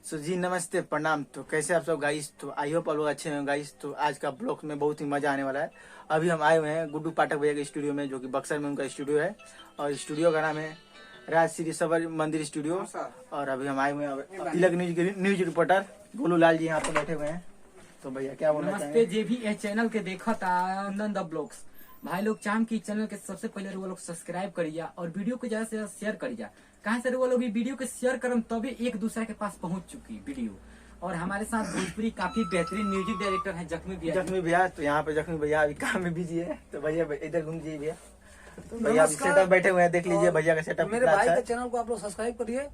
सो जी नमस्ते प्रणाम। तो कैसे आप सब गाइस? तो आई होप आप लोग अच्छे हैं गाइस। तो आज का ब्लॉग में बहुत ही मजा आने वाला है। अभी हम आए हुए हैं गुड्डू पाठक भैया के स्टूडियो में, जो कि बक्सर में उनका स्टूडियो है। और स्टूडियो का नाम है राज श्री सबर मंदिर स्टूडियो। और अभी हम आए हुए हैं तिलक न्यूज रिपोर्टर गोलू लाल जी यहाँ पे बैठे हुए हैं। तो भैया क्या बोलना नमस्ते। जे भी ए चैनल के देखा था आनंद द ब्लॉग्स भाई लोग चाम की चैनल के सबसे पहले वो लोग सब्सक्राइब करिए और वीडियो को ज्यादा से ज्यादा शेयर करिए। कहाँ से वो लोग वीडियो को शेयर करम तभी एक दूसरे के पास पहुंच चुकी वीडियो। और हमारे साथ भोजपुरी काफी बेहतरीन म्यूजिक डायरेक्टर है जख्मी भैया। तो यहाँ पे जख्मी भैया अभी काम में बिजी है। तो भैया इधर घूम जाइए भैया। तो भैया अभी सेटअप बैठे हुए हैं, देख लीजिए भैया का सेटअप। मेरे भाई के चैनल को आप लोग सब्सक्राइब करिए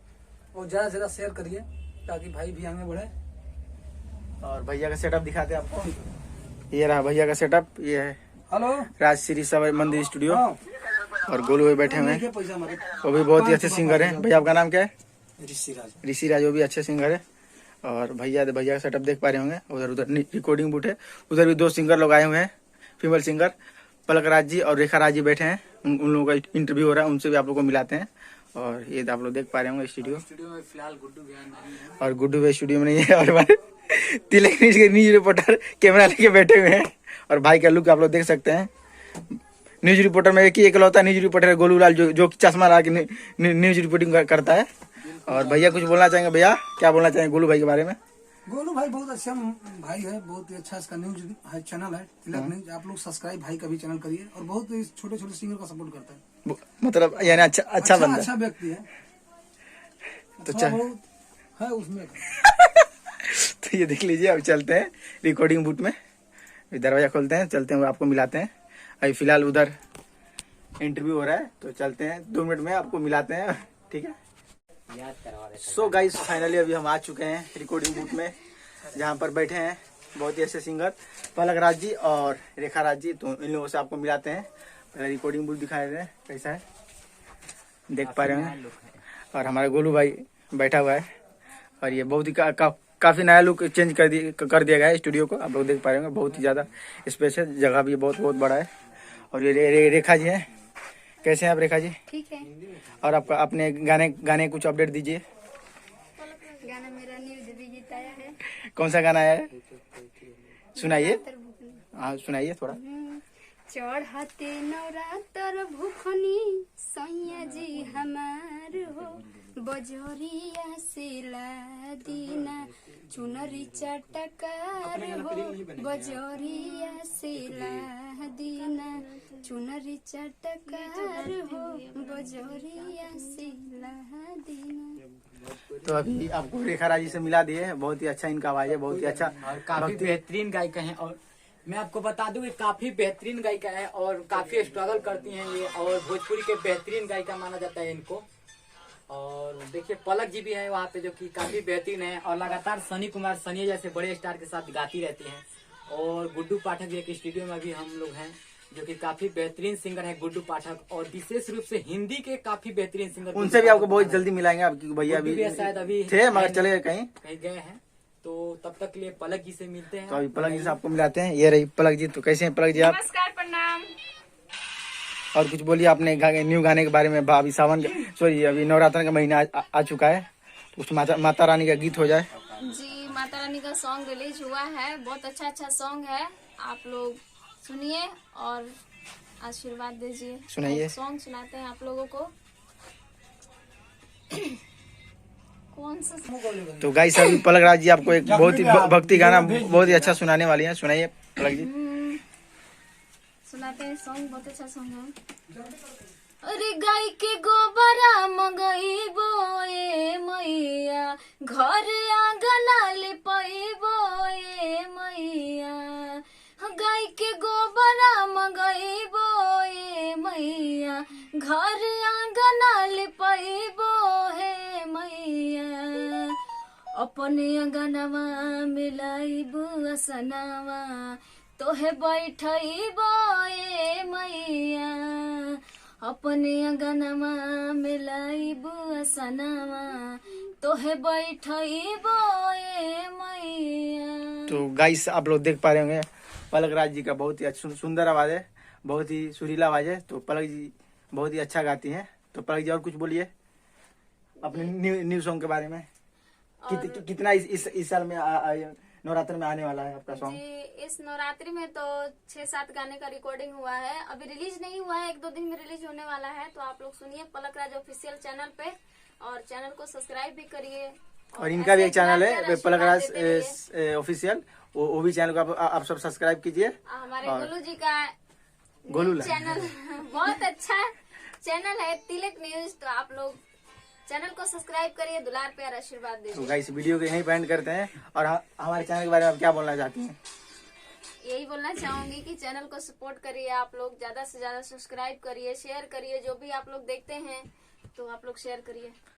और ज्यादा से ज्यादा शेयर करिए ताकि भाई भी आगे बढ़े। और भैया का सेटअप दिखाते हैं आपको। ये रहा भैया का सेटअप। ये है हेलो राज श्री सबर मंदिर स्टूडियो। और गोलू भाई बैठे हुए हैं, वो भी बहुत ही अच्छे सिंगर हैं। भैया आपका नाम क्या है? ऋषि राज। वो भी अच्छे सिंगर है। और भैया का सेटअप देख पा रहे होंगे। उधर रिकॉर्डिंग बूथ है। उधर भी दो सिंगर लोग आए हुए हैं, फीमेल सिंगर पलक राज जी और रेखा राज जी बैठे हैं। उन लोगों का इंटरव्यू हो रहा है, उनसे भी आप लोग को मिलाते हैं। और ये आप लोग देख पा रहे होंगे स्टूडियो में फिलहाल गुड्डू भैया और गुड्डू भाई स्टूडियो में नहीं है। और हमारे तिलक न्यूज रिपोर्टर कैमरा लेके बैठे हुए हैं। और भाई का लुक आप लोग देख सकते हैं। न्यूज रिपोर्टर में एक ही एकलौता न्यूज रिपोर्टर है गोलू लाल, जो चश्मा लगा के न्यूज रिपोर्टिंग करता है। और भैया कुछ बोलना चाहेंगे? भैया क्या बोलना चाहेंगे गोलू भाई के बारे में? गोलू भाई बहुत अच्छा भाई है, बहुत ही अच्छा इसका न्यूज है, चैनल है तिलक न्यूज। आप लोग सब्सक्राइब भाई का भी चैनल करिए। और बहुत छोटे छोटे सिंगर का सपोर्ट करता है, मतलब यानी अच्छा बंदा, अच्छा व्यक्ति है। तो बहुत है उसमें। तो ये देख लीजिए। अब चलते हैं रिकॉर्डिंग बूथ में, दरवाजा खोलते हैं, चलते हैं, आपको मिलाते हैं। अभी फिलहाल उधर इंटरव्यू हो रहा है, तो चलते हैं 2 मिनट में आपको मिलाते हैं, ठीक है? सो गाइस फाइनली अभी हम आ चुके हैं रिकॉर्डिंग बूथ में, जहाँ पर बैठे हैं बहुत ही अच्छे सिंगर पलक राज जी और रेखा राज जी। तो इन लोगों से आपको मिलाते हैं। पहले रिकॉर्डिंग बूथ दिखा रहे हैं कैसा है, देख पा रहे हैं। और हमारा गोलू भाई बैठा हुआ है। और ये बहुत ही काफी नया लुक चेंज कर दिया गया है स्टूडियो को, आप लोग देख पा रहे होंगे। बहुत ही ज्यादा स्पेस है, जगह भी बहुत बड़ा है। और ये रेखा जी है। कैसे हैं आप रेखा जी? ठीक है। और आपका अपने गाने कुछ अपडेट दीजिए। गाना मेरा न्यूज भी गीत आया है। कौन सा गाना आया है? सुनाइए। हाँ सुनाइए थोड़ा। चढ़ते नवरात्र भूखनी सैया जी हमार हो, बजरिया से लादीना चुनरी चटकार हो, बजरिया से लादीना चुनरी चटकार हो, बजरिया से लादीना। तो अभी आपको रेखा राजी से मिला दिए। बहुत ही अच्छा इनका आवाज है, बहुत ही अच्छा और काफी बेहतरीन गायिका है। और मैं आपको बता दूं कि काफी बेहतरीन गायिका है और काफी स्ट्रगल करती हैं ये। और भोजपुरी के बेहतरीन गायिका माना जाता है इनको। और देखिए पलक जी भी है वहाँ पे, जो कि काफी बेहतरीन है और लगातार सनी कुमार सनी जैसे बड़े स्टार के साथ गाती रहती हैं। और गुड्डू पाठक जी के स्टूडियो में भी हम लोग हैं, जो कि काफी बेहतरीन सिंगर है गुड्डू पाठक। और विशेष रूप से हिंदी के काफी बेहतरीन सिंगर, उनसे भी आपको बहुत जल्दी मिलाएंगे। आपकी भैया भी शायद अभी थे मगर चले गए कहीं गए हैं। तो तब तक के लिए पलक जी से मिलते हैं। तो अभी पलक जी से आपको मिलाते हैं। ये रही पलक जी। तो कैसे हैं पलक जी आप? नमस्कार प्रणाम। और कुछ बोलिए अपने न्यू गाने के बारे में। अभी सावन सॉरी अभी नवरात्र का महीना आ चुका है, तो उस माता रानी का गीत हो जाए। जी माता रानी का सॉन्ग रिलीज हुआ है, बहुत अच्छा सॉन्ग है। आप लोग सुनिए और आशीर्वाद दीजिए। सुनाइए। सॉन्ग सुनाते हैं आप लोगों को। कौन सा? तो गाइस अभी पलक राज जी आपको एक बहुत ही भक्ति गाना बहुत ही अच्छा सुनाने वाली है। सुनाइए पलक जी। सुनाते हैं सॉन्ग, बहुत अच्छा सॉन्ग है। अरे गाय के गोबरा मंगईबो ए मैया, घर आंगना लिपईबो ए मैया। गाय के गोबरा मंगईबो ए मैया, घर आंगना लिपईबो हे मैया। अपने अंगनवा मिलाइबो असनवा, तोहे बैठईबो ए मैया। अपने अंगनवा मिलाइबो असनवा, तोहे बैठईबो ए मैया। तो गाइस आप लोग देख पा रहे होंगे पलक राज जी का बहुत ही सुंदर आवाज है, बहुत ही सुरीला आवाज है। तो पलक जी बहुत ही अच्छा गाती हैं। तो पलक जी और कुछ बोलिए अपने न्यू सॉन्ग के बारे में। कितना इस साल में नवरात्र में आने वाला है आपका सॉन्ग? जी इस नवरात्रि में तो 6-7 गाने का रिकॉर्डिंग हुआ है, अभी रिलीज नहीं हुआ है, 1-2 दिन में रिलीज होने वाला है। तो आप लोग सुनिए पलक राज ऑफिशियल चैनल पे, और चैनल को सब्सक्राइब भी करिए। और इनका भी एक चैनल है पलक राज देते ऑफिशियल, वो भी चैनल को आप सब सब्सक्राइब कीजिए। हमारे गोलू जी का गोलू चैनल बहुत अच्छा चैनल है, तिलक न्यूज। तो आप लोग चैनल को सब्सक्राइब करिए, दुलार प्यार आशीर्वाद तो दीजिए। गाइस वीडियो को यहीं एंड करते हैं। और हमारे चैनल के बारे में आप क्या बोलना चाहती हैं? यही बोलना चाहूंगी कि चैनल को सपोर्ट करिए, आप लोग ज्यादा से ज्यादा सब्सक्राइब करिए, शेयर करिए, जो भी आप लोग देखते हैं तो आप लोग शेयर करिए।